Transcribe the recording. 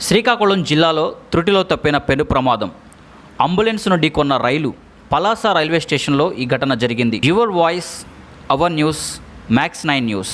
శ్రీకాకుళం జిల్లాలో త్రుటిలో తప్పిన పెను ప్రమాదం. అంబులెన్స్ను ఢీకొన్న రైలు. పలాస రైల్వే స్టేషన్లో ఈ ఘటన జరిగింది. Your voice, hour news, max 9 news.